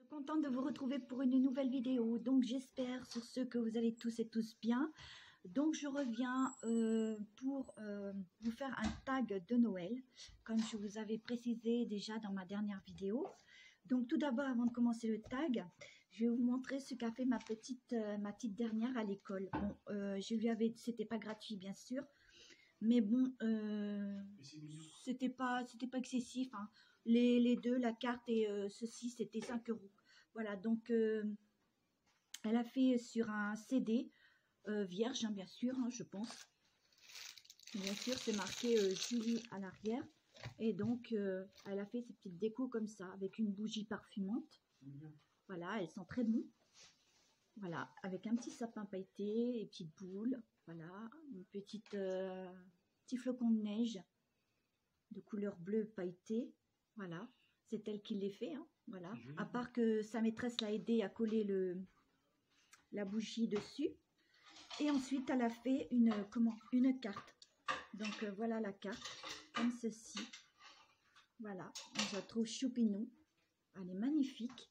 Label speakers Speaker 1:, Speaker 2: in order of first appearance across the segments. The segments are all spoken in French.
Speaker 1: Contente de vous retrouver pour une nouvelle vidéo. Donc j'espère sur ce que vous allez tous et tous bien. Donc je reviens pour vous faire un tag de Noël, comme je vous avais précisé déjà dans ma dernière vidéo. Donc tout d'abord, avant de commencer le tag, je vais vous montrer ce qu'a fait ma petite dernière à l'école. Bon, je lui avais, c'était pas gratuit bien sûr, mais bon, c'était pas excessif. Hein. Les deux, la carte et ceci, c'était 5 €. Voilà, donc elle a fait sur un CD vierge, hein, bien sûr, hein, je pense. Bien sûr, c'est marqué Julie à l'arrière. Et donc, elle a fait ses petites décos comme ça, avec une bougie parfumante. Voilà, elles sont très bonnes. Voilà, avec un petit sapin pailleté, et petites boules. Voilà, une petite petit flocon de neige de couleur bleue pailletée. Voilà, c'est elle qui les fait. Hein, voilà, à part que sa maîtresse l'a aidé à coller la bougie dessus. Et ensuite, elle a fait une carte. Donc, voilà la carte, comme ceci. Voilà, je la trouve choupinou. Elle est magnifique.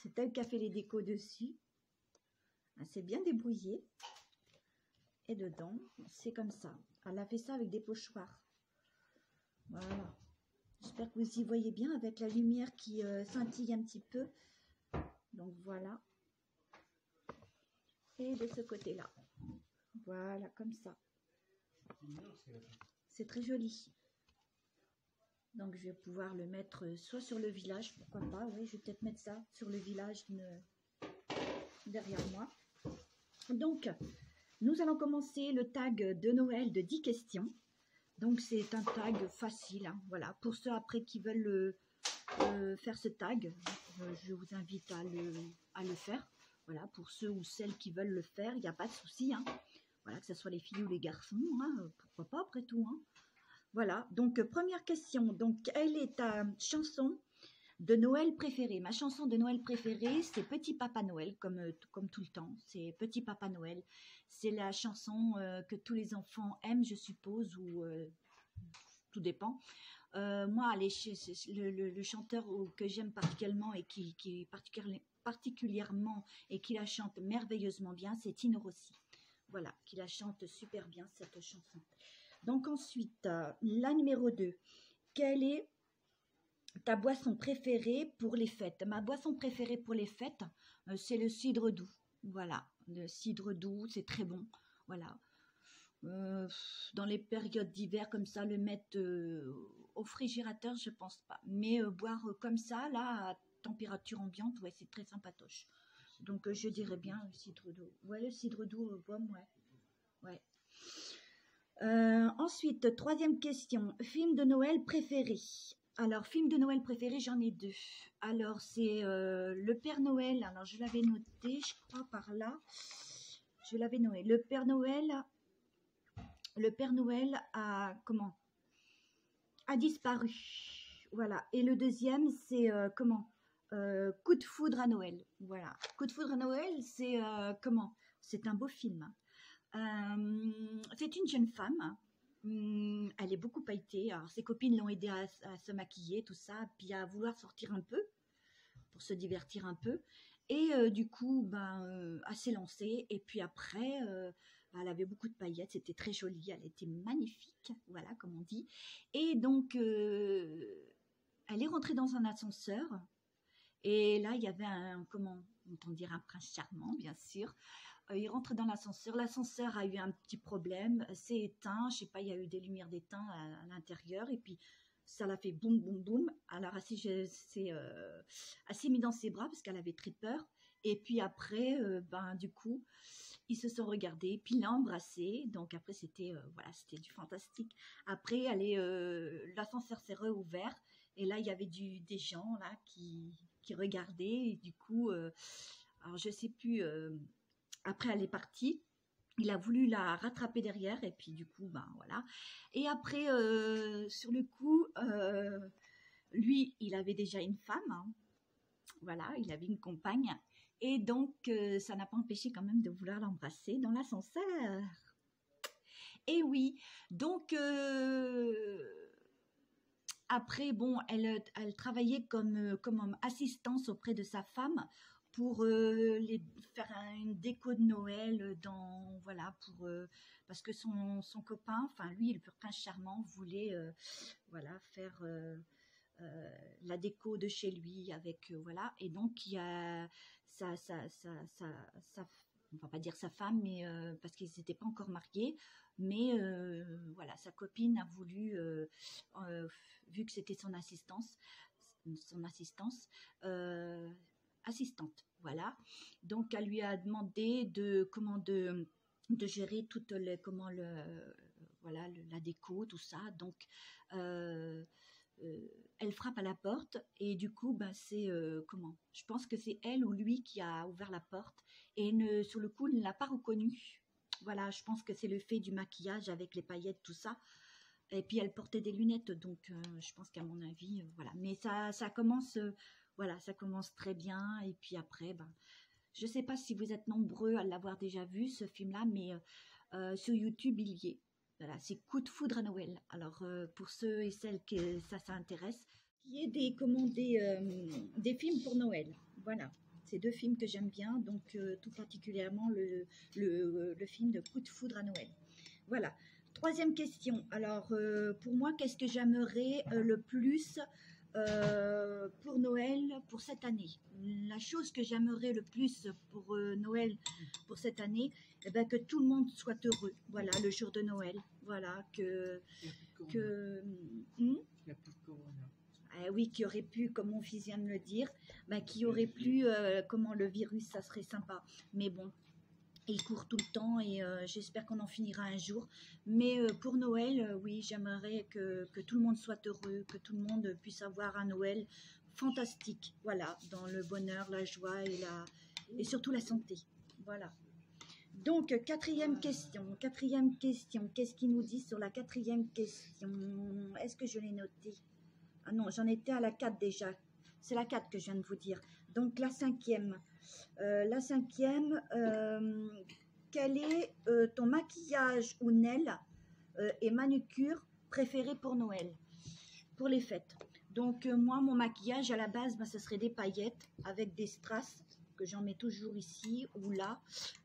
Speaker 1: C'est elle qui a fait les décos dessus. Elle s'est bien débrouillée. Et dedans, c'est comme ça. Elle a fait ça avec des pochoirs. Voilà. J'espère que vous y voyez bien avec la lumière qui scintille un petit peu. Donc, voilà. Et de ce côté-là. Voilà, comme ça. C'est très joli. Donc, je vais pouvoir le mettre soit sur le village, pourquoi pas. Oui, je vais peut-être mettre ça sur le village derrière moi. Donc, nous allons commencer le tag de Noël de 10 questions. Donc, c'est un tag facile. Hein, voilà. Pour ceux après qui veulent faire ce tag, je vous invite à le faire. Voilà. Pour ceux ou celles qui veulent le faire, il n'y a pas de souci. Hein. Voilà, que ce soit les filles ou les garçons. Hein, pourquoi pas après tout. Hein. Voilà, donc première question, donc quelle est ta chanson de Noël préférée? Ma chanson de Noël préférée, c'est Petit Papa Noël, comme tout le temps, c'est Petit Papa Noël. C'est la chanson que tous les enfants aiment, je suppose, ou tout dépend. Moi, le chanteur que j'aime particulièrement et qui particulièrement et qui la chante merveilleusement bien, c'est Tino Rossi. Voilà, qui la chante super bien, cette chanson. Donc ensuite, la numéro 2, quelle est ta boisson préférée pour les fêtes? Ma boisson préférée pour les fêtes, c'est le cidre doux. Voilà, le cidre doux, c'est très bon. Voilà. Dans les périodes d'hiver, comme ça, le mettre au frigérateur, je pense pas. Mais boire comme ça, là, à température ambiante, ouais, c'est très sympatoche. Donc je dirais bien le cidre doux. Ouais, le cidre doux, pomme, ouais. Ouais. Ensuite, troisième question, film de Noël préféré. Alors, film de Noël préféré, j'en ai deux. Alors, c'est Le Père Noël. Alors, je l'avais noté, je crois, par là. Je l'avais noté. Le Père Noël a, a disparu. Voilà. Et le deuxième, c'est, Coup de foudre à Noël. Voilà. Coup de foudre à Noël, c'est, c'est un beau film. C'est une jeune femme, elle est beaucoup pailletée, alors ses copines l'ont aidée à se maquiller, tout ça, puis à vouloir sortir un peu, pour se divertir un peu, et du coup, elle s'est lancée, et puis après, elle avait beaucoup de paillettes, c'était très joli, elle était magnifique, voilà, comme on dit, et donc, elle est rentrée dans un ascenseur, et là, il y avait on dirait un prince charmant, bien sûr. Il rentre dans l'ascenseur. L'ascenseur a eu un petit problème. C'est éteint. Je sais pas, il y a eu des lumières d'éteint à l'intérieur. Et puis, ça l'a fait boum, boum, boum. Alors, elle s'est mis dans ses bras parce qu'elle avait très peur. Et puis après, du coup, ils se sont regardés. Puis, il l'a embrassé. Donc, après, c'était c'était du fantastique. Après, l'ascenseur s'est réouvert. Et là, il y avait des gens là qui regardaient. Et du coup, alors je sais plus... après, elle est partie. Il a voulu la rattraper derrière. Et puis, du coup, voilà. Et après, sur le coup, lui, il avait déjà une femme. Hein. Voilà, il avait une compagne. Et donc, ça n'a pas empêché quand même de vouloir l'embrasser dans l'ascenseur. Et oui, donc après, bon, elle travaillait comme assistance auprès de sa femme pour faire une déco de Noël voilà, parce que son copain, enfin lui, le prince charmant, voulait voilà, faire la déco de chez lui avec, voilà, et donc il y a sa on va pas dire sa femme, mais parce qu'ils n'étaient pas encore mariés, mais voilà, sa copine a voulu, vu que c'était son assistante, voilà. Donc elle lui a demandé de gérer toute voilà, la déco, tout ça. Donc elle frappe à la porte et du coup, ben, je pense que c'est elle ou lui qui a ouvert la porte et sur le coup, ne l'a pas reconnu. Voilà, je pense que c'est le fait du maquillage avec les paillettes, tout ça. Et puis elle portait des lunettes, donc je pense qu'à mon avis, voilà. Mais ça commence, voilà, ça commence très bien. Et puis après, ben, je ne sais pas si vous êtes nombreux à l'avoir déjà vu, ce film-là, mais sur YouTube, il y est. Voilà, c'est Coup de foudre à Noël. Alors, pour ceux et celles que ça intéresse, qui est des films pour Noël. Voilà, c'est 2 films que j'aime bien, donc tout particulièrement le film de Coup de foudre à Noël. Voilà. 3e question. Alors, pour moi, qu'est-ce que j'aimerais le plus pour Noël pour cette année? La chose que j'aimerais le plus pour Noël pour cette année, eh ben, que tout le monde soit heureux. Voilà, le jour de Noël. Voilà, que oui, qui aurait pu, comme mon fils vient de le dire, ben, qui aurait pu, comment le virus, ça serait sympa. Mais bon, il court tout le temps et j'espère qu'on en finira un jour. Mais pour Noël, oui, j'aimerais que tout le monde soit heureux, que tout le monde puisse avoir un Noël fantastique. Voilà, dans le bonheur, la joie et surtout la santé. Voilà. Donc, 4e question. 4e question. Qu'est-ce qu'il nous dit sur la 4e question? Est-ce que je l'ai noté? Ah non, j'en étais à la 4 déjà. C'est la 4 que je viens de vous dire. Donc, la 5e. La 5e, quel est ton maquillage ou nail et manucure préféré pour Noël, pour les fêtes? Donc, moi, mon maquillage, à la base, ben, ce serait des paillettes avec des strass, que j'en mets toujours ici ou là,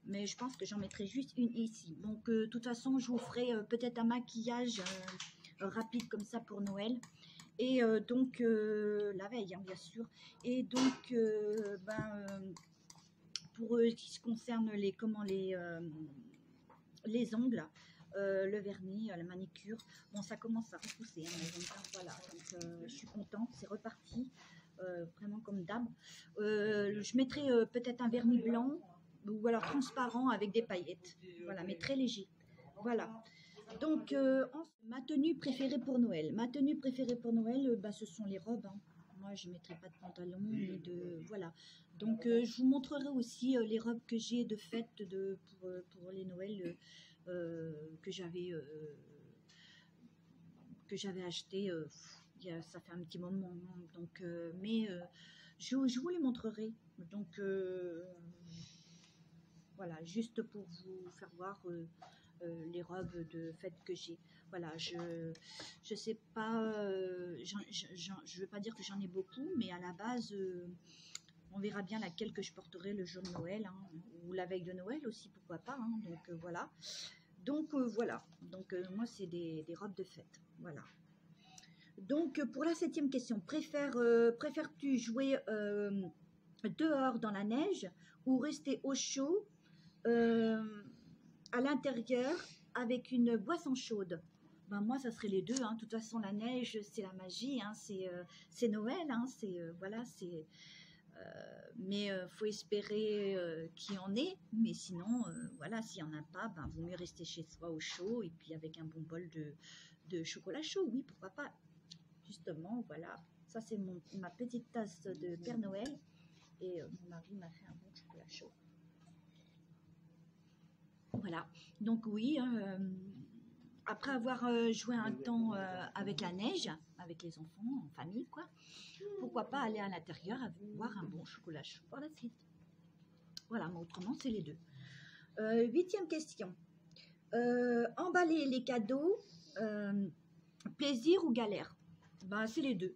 Speaker 1: mais je pense que j'en mettrai juste une ici. Donc, de toute façon, je vous ferai peut-être un maquillage rapide comme ça pour Noël. Et donc, la veille, hein, bien sûr. Et donc, pour ce qui concerne les ongles, le vernis, la manicure, bon, ça commence à repousser, hein, les ongles, voilà, donc je suis contente, c'est reparti, vraiment comme d'hab. Je mettrai peut-être un vernis blanc ou alors transparent avec des paillettes, voilà, mais très léger, voilà. Donc, ma tenue préférée pour Noël. Ma tenue préférée pour Noël, bah, ce sont les robes, hein. Moi, je ne mettrai pas de pantalon ni de... Voilà. Donc, je vous montrerai aussi les robes que j'ai de fête pour les Noëls que j'avais achetées. Ça fait un petit moment. Donc, mais je vous les montrerai. Donc, voilà, juste pour vous faire voir les robes de fête que j'ai. Voilà, je sais pas, je veux pas dire que j'en ai beaucoup, mais à la base, on verra bien laquelle que je porterai le jour de Noël, hein, ou la veille de Noël aussi, pourquoi pas. Hein, donc voilà. Donc voilà. Donc moi, c'est des robes de fête. Voilà. Donc pour la 7e question, préfères-tu jouer dehors dans la neige ou rester au chaud à l'intérieur avec une boisson chaude? Ben moi, ça serait les deux. Hein. De toute façon, la neige, c'est la magie. Hein. C'est Noël. Hein. Voilà, c'est. Mais faut espérer qu'il y en ait. Mais sinon, voilà, s'il n'y en a pas, ben vaut mieux rester chez soi au chaud et puis avec un bon bol de chocolat chaud. Oui, pourquoi pas. Justement, voilà. Ça, c'est ma petite tasse de Père Noël. Et mon mari m'a fait un bon chocolat chaud. Voilà, donc oui, après avoir joué un temps avec la neige, avec les enfants, en famille, quoi, pourquoi pas aller à l'intérieur avoir un bon chocolat chaud par la suite. Voilà, mais autrement, c'est les deux. 8e question. Emballer les cadeaux, plaisir ou galère? Ben, c'est les deux.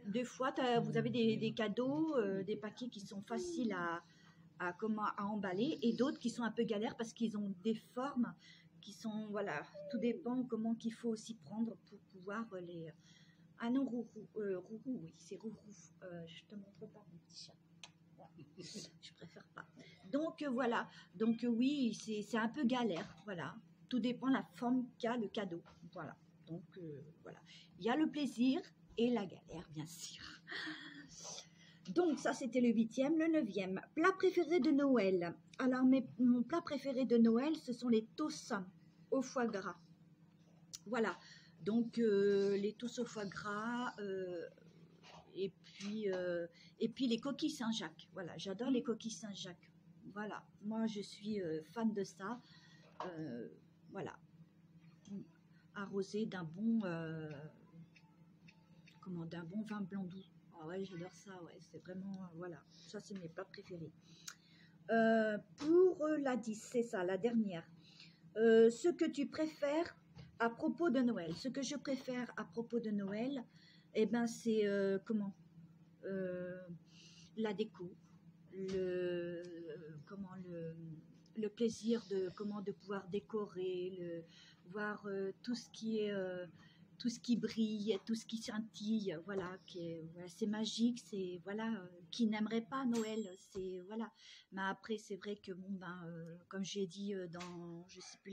Speaker 1: Des fois, vous avez des cadeaux, des paquets qui sont faciles à emballer et d'autres qui sont un peu galères parce qu'ils ont des formes qui sont, voilà, tout dépend comment qu'il faut aussi prendre pour pouvoir les... Ah non, Rourou, oui, c'est Rourou. Je te montre pas mon petit chat. Je préfère pas. Donc voilà, donc oui, c'est un peu galère, voilà. Tout dépend de la forme qu'a le cadeau, voilà. Donc voilà, il y a le plaisir et la galère, bien sûr. Donc ça, c'était le 8e. Le 9e, plat préféré de Noël. Alors mon plat préféré de Noël, ce sont les toasts au foie gras. Voilà, donc les toasts au foie gras, et puis les coquilles Saint-Jacques. Voilà, j'adore les coquilles Saint-Jacques. Voilà, moi je suis fan de ça. Voilà, arrosé d'un bon, d'un bon vin blanc doux. Ah ouais, j'adore ça. Ouais, c'est vraiment, voilà, ça c'est mes plats préférés. Pour la 10, c'est ça, la dernière. Ce que tu préfères à propos de Noël. Ce que je préfère à propos de Noël, eh ben c'est la déco, le plaisir de pouvoir décorer, voir tout ce qui brille, tout ce qui scintille, voilà, voilà, c'est magique, c'est voilà, qui n'aimerait pas Noël, c'est voilà. Mais après, c'est vrai que bon ben, comme j'ai dit dans, je sais plus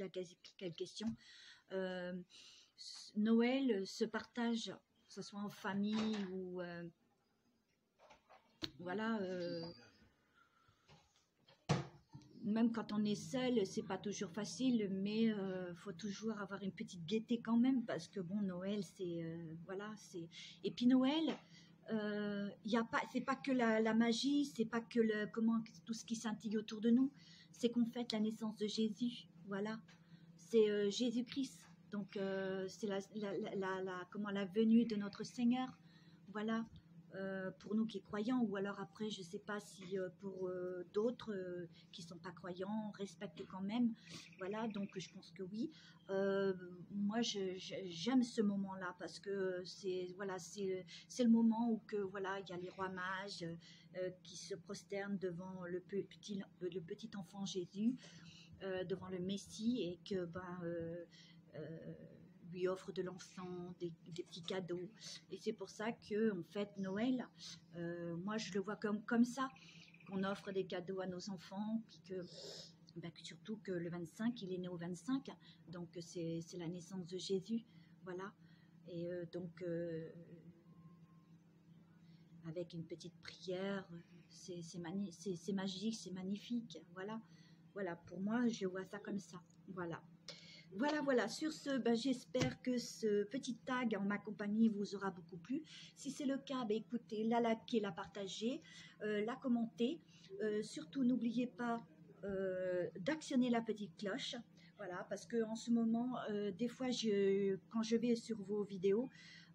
Speaker 1: quelle question, euh, Noël se partage, que ce soit en famille ou voilà. Même quand on est seul, c'est pas toujours facile, mais faut toujours avoir une petite gaieté quand même, parce que bon, Noël, c'est voilà, c'est. Et puis Noël, y a pas, c'est pas que la magie, c'est pas que tout ce qui scintille autour de nous, c'est qu'on fête la naissance de Jésus, voilà, c'est Jésus-Christ, donc c'est la venue de notre Seigneur, voilà. Pour nous qui croyants, ou alors après, je ne sais pas si pour d'autres qui ne sont pas croyants, on respecte quand même. Voilà, donc je pense que oui. Moi, j'aime ce moment-là parce que c'est voilà, c'est le moment où que voilà, il y a les rois mages qui se prosternent devant le petit enfant Jésus, devant le Messie, et que euh, lui offre de l'encens, des petits cadeaux. Et c'est pour ça qu'on fête Noël. Moi, je le vois comme ça, qu'on offre des cadeaux à nos enfants, puis surtout que le 25, il est né au 25, donc c'est la naissance de Jésus, voilà. Et donc, avec une petite prière, c'est magique, c'est magnifique, voilà. Voilà, pour moi, je vois ça comme ça, voilà. Voilà. Sur ce, j'espère que ce petit tag en ma compagnie vous aura beaucoup plu. Si c'est le cas, écoutez, la liker, la partager, la commenter. Surtout, n'oubliez pas d'actionner la petite cloche. Voilà, parce que en ce moment, des fois, quand je vais sur vos vidéos,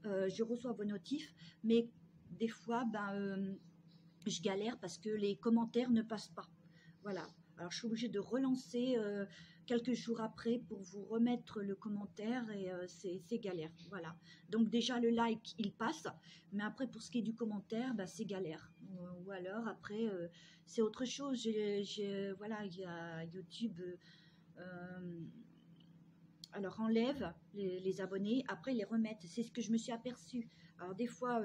Speaker 1: je reçois vos notifs, mais des fois, je galère parce que les commentaires ne passent pas. Voilà. Alors, je suis obligée de relancer quelques jours après pour vous remettre le commentaire, et c'est galère. Voilà. Donc, déjà, le like, il passe. Mais après, pour ce qui est du commentaire, c'est galère. Ou alors, après, c'est autre chose. Voilà, il y a YouTube. Alors, enlève les abonnés. Après, les remettre. C'est ce que je me suis aperçue. Alors, des fois...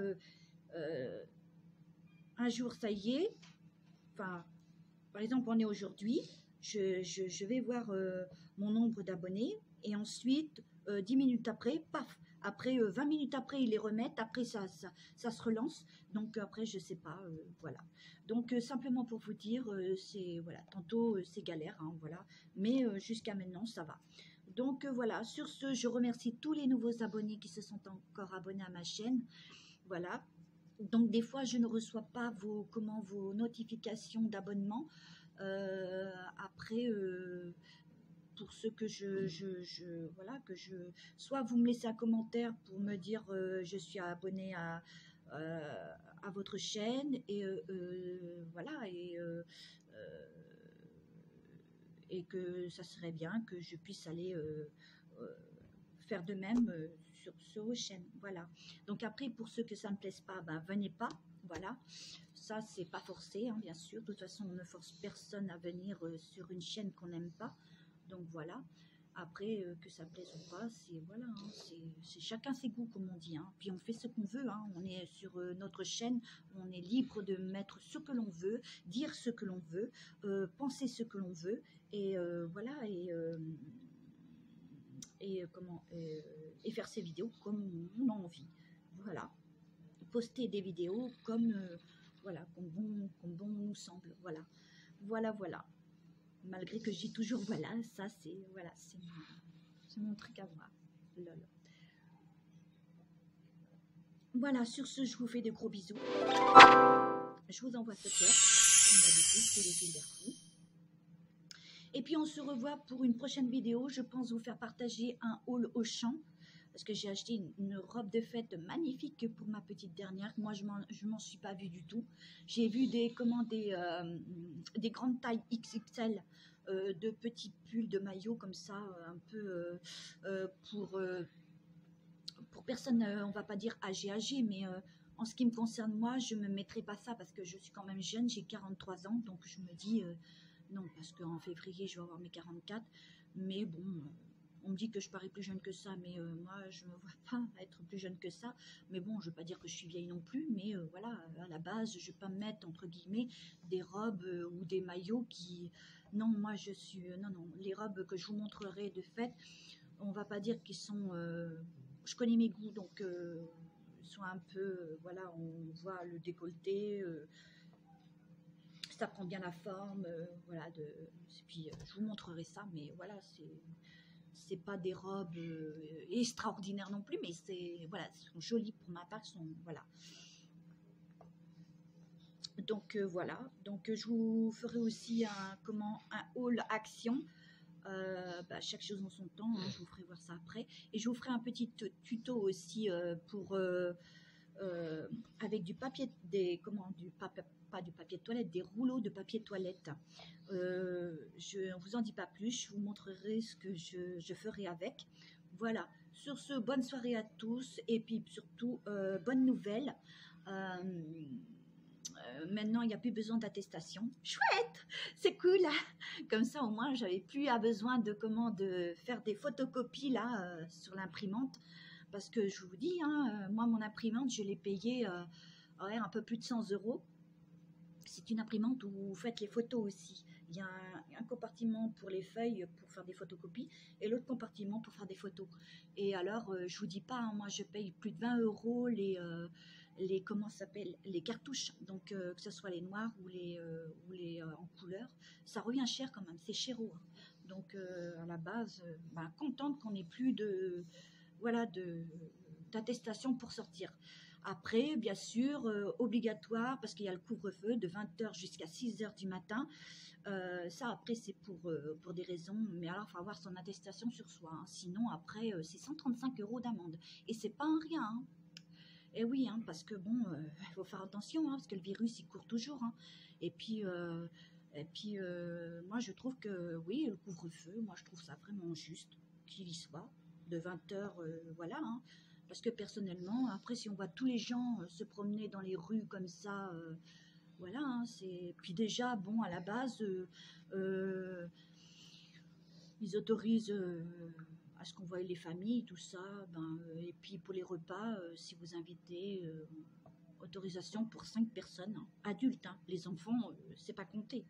Speaker 1: un jour, ça y est, enfin, par exemple, on est aujourd'hui, je vais voir mon nombre d'abonnés, et ensuite, 10 minutes après, paf, après 20 minutes après, ils les remettent, après ça se relance, donc après, je sais pas, voilà. Donc, simplement pour vous dire, c'est, voilà, tantôt, c'est galère, hein, voilà, mais jusqu'à maintenant, ça va. Donc, voilà, sur ce, je remercie tous les nouveaux abonnés qui se sont encore abonnés à ma chaîne, voilà. Donc, des fois, je ne reçois pas vos notifications d'abonnement. Après, pour ceux que voilà, soit vous me laissez un commentaire pour me dire je suis abonné à votre chaîne, et voilà, et que ça serait bien que je puisse aller faire de même sur vos chaînes. Voilà. Donc après, pour ceux que ça ne plaise pas, ben, venez pas. Voilà. Ça, c'est pas forcé, hein, bien sûr. De toute façon, on ne force personne à venir sur une chaîne qu'on n'aime pas. Donc voilà. Après, que ça plaise ou pas, c'est voilà, hein, c'est chacun ses goûts, comme on dit. Hein. Puis on fait ce qu'on veut. Hein. On est sur notre chaîne, on est libre de mettre ce que l'on veut, dire ce que l'on veut, penser ce que l'on veut. Et voilà. Et faire ses vidéos comme on a envie. Voilà. Poster des vidéos comme voilà, comme bon nous semble. Voilà. Voilà. Malgré que je dis toujours voilà, ça c'est voilà, c'est mon truc à moi. Lol. Voilà, sur ce, je vous fais de gros bisous. Je vous envoie ce cœur, comme d'habitude, c'est les fils vers vous. Et puis on se revoit pour une prochaine vidéo. Je pense vous faire partager un haul Auchan. Parce que j'ai acheté une robe de fête magnifique pour ma petite dernière. Moi, je m'en suis pas vue du tout. J'ai vu des grandes tailles XXL de petits pulls, de maillots comme ça, un peu pour personne, on va pas dire âgé, mais en ce qui me concerne, moi, je me mettrai pas ça parce que je suis quand même jeune, j'ai 43 ans, donc je me dis non, parce qu'en février, je vais avoir mes 44, mais bon... On me dit que je parais plus jeune que ça, mais moi, je ne me vois pas être plus jeune que ça. Mais bon, je ne veux pas dire que je suis vieille non plus, mais voilà, à la base, je ne vais pas me mettre, entre guillemets, des robes ou des maillots qui... Non, moi, je suis... non, les robes que je vous montrerai de fête, on ne va pas dire qu'ils sont... je connais mes goûts, donc ils sont un peu... voilà, on voit le décolleté... ça prend bien la forme, voilà. Et puis, je vous montrerai ça, mais voilà, c'est pas des robes extraordinaires non plus, mais c'est voilà, elles sont jolies pour ma part, voilà. Donc voilà, donc je vous ferai aussi un haul action. Chaque chose en son temps, hein, je vous ferai voir ça après, et je vous ferai un petit tuto aussi pour avec du papier, pas du papier de toilette, des rouleaux de papier toilette. Je ne vous en dis pas plus, je vous montrerai ce que je ferai avec. Voilà, sur ce, bonne soirée à tous, et puis surtout, bonne nouvelle. Maintenant, il n'y a plus besoin d'attestation. Chouette, c'est cool. Comme ça, au moins, j'avais plus besoin de faire des photocopies là sur l'imprimante. Parce que je vous dis, hein, moi, mon imprimante, je l'ai payée un peu plus de 100 €. C'est une imprimante où vous faites les photos aussi. Il y a un compartiment pour les feuilles pour faire des photocopies et l'autre compartiment pour faire des photos. Et alors, je vous dis pas, hein, moi, je paye plus de 20 € les cartouches. Donc, que ce soit les noirs ou les en couleur, ça revient cher quand même. C'est chéro. Hein. Donc, à la base, contente qu'on n'ait plus d'attestation pour sortir. Après, bien sûr, obligatoire, parce qu'il y a le couvre-feu de 20 h jusqu'à 6 h du matin. Ça, après, c'est pour des raisons. Mais alors, il faut avoir son attestation sur soi. Hein. Sinon, après, c'est 135 € d'amende. Et c'est pas un rien. Hein. Et oui, hein, parce que bon, il faut faire attention, hein, parce que le virus, il court toujours. Hein. Et puis, moi, je trouve que, oui, le couvre-feu, moi, je trouve ça vraiment juste qu'il y soit. De 20 h, voilà, hein, parce que personnellement, après, si on voit tous les gens se promener dans les rues comme ça, voilà, hein, puis déjà, bon, à la base, ils autorisent à ce qu'on voie les familles, tout ça, et puis pour les repas, si vous invitez, autorisation pour 5 personnes, hein, adultes, hein, les enfants, c'est pas compté,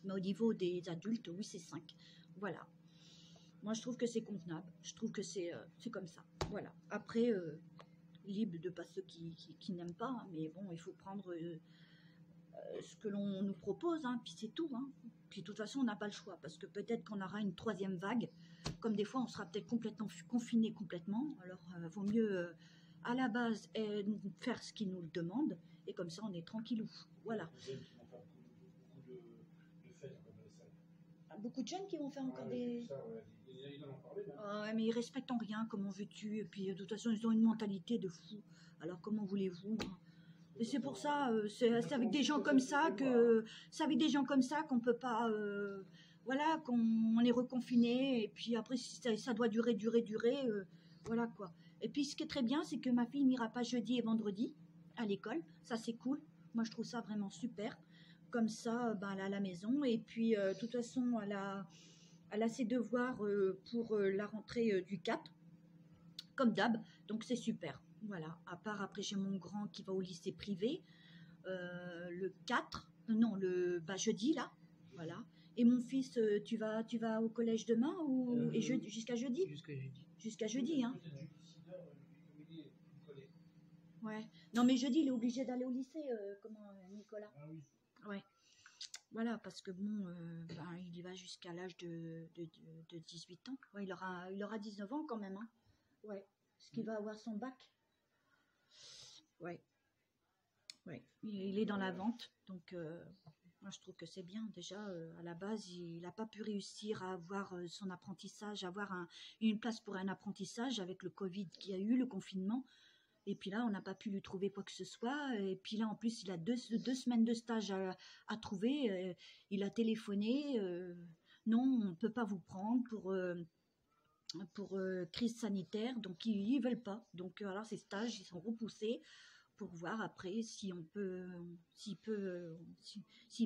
Speaker 1: mais au niveau des adultes, oui, c'est 5, voilà. Moi, je trouve que c'est convenable. Je trouve que c'est comme ça. Voilà. Après, libre de pas ceux qui n'aiment pas. Hein, mais bon, il faut prendre ce que l'on nous propose. Hein, puis c'est tout. Hein. Puis de toute façon, on n'a pas le choix. Parce que peut-être qu'on aura une 3e vague. Comme des fois, on sera peut-être complètement confiné complètement. Alors, vaut mieux, à la base, faire ce qu'ils nous le demandent. Et comme ça, on est tranquillou. Voilà. Beaucoup de jeunes qui vont faire encore des... mais ils respectent en rien, comment veux-tu? Et puis de toute façon, ils ont une mentalité de fou. Alors comment voulez-vous? Et c'est pour ça, c'est avec des gens comme ça qu'on peut pas voilà, qu'on est reconfiné, et puis après, si ça doit durer, voilà quoi. Et puis, ce qui est très bien, c'est que ma fille n'ira pas jeudi et vendredi à l'école. Ça, c'est cool. Moi, je trouve ça vraiment super. Comme ça, ben, elle est à la maison. Et puis, de toute façon, elle a ses devoirs pour la rentrée du 4, comme d'hab. Donc, c'est super. Voilà. À part, après, j'ai mon grand qui va au lycée privé le 4, non, bah, jeudi, là. Voilà. Et mon fils, tu vas au collège demain ou jusqu'à jeudi?
Speaker 2: Jusqu'à jeudi.
Speaker 1: Jusqu'à jeudi, hein. Ouais. Non, mais jeudi, il est obligé d'aller au lycée, Nicolas?
Speaker 2: Ah oui.
Speaker 1: Ouais. Voilà, parce que bon, ben, il y va jusqu'à l'âge de 18 ans. Ouais, il aura 19 ans quand même, hein. Ouais. Parce qu'il va avoir son bac. Ouais. Ouais. Il est dans la vente, donc moi je trouve que c'est bien. Déjà, à la base, il n'a pas pu réussir à avoir son apprentissage, avoir une place pour un apprentissage avec le Covid qu'il y a eu, le confinement. Et puis là, on n'a pas pu lui trouver quoi que ce soit. Et puis là, en plus, il a deux semaines de stage à trouver. Il a téléphoné. Non, on ne peut pas vous prendre pour crise sanitaire. Donc, ils ne veulent pas. Donc, alors, ces stages, ils sont repoussés pour voir après si on peut, s'ils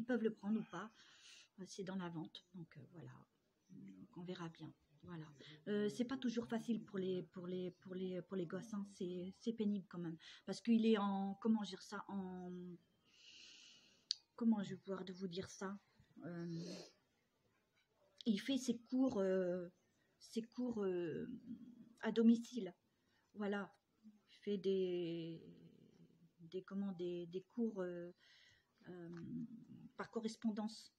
Speaker 1: peuvent le prendre ou pas. C'est dans la vente. Donc, voilà. Donc, on verra bien. Voilà. C'est pas toujours facile pour les gosses, hein. C'est pénible quand même. Parce qu'il est en, comment dire ça, comment je vais pouvoir vous dire ça, il fait ses cours à domicile. Voilà. Il fait des cours par correspondance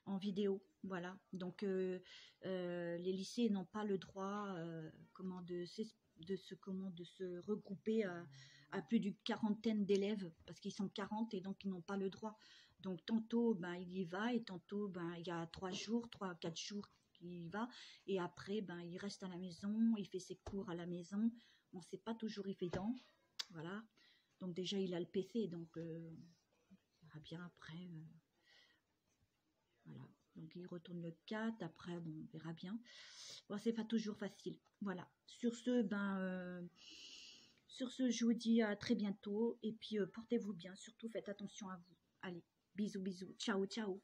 Speaker 1: en vidéo, voilà. Donc les lycées n'ont pas le droit de se regrouper à plus d'une quarantaine d'élèves parce qu'ils sont 40 et donc ils n'ont pas le droit. Donc tantôt ben il y va et tantôt ben il y a 3 à 4 jours qu'il y va et après ben il reste à la maison, il fait ses cours à la maison. Bon, c'est pas toujours évident, voilà. Donc déjà il a le PC, donc on verra bien après. Voilà. Donc il retourne le 4, après bon, on verra bien. Bon, c'est pas toujours facile. Voilà. Sur ce, je vous dis à très bientôt et puis portez-vous bien, surtout faites attention à vous. Allez, bisous, bisous, ciao, ciao.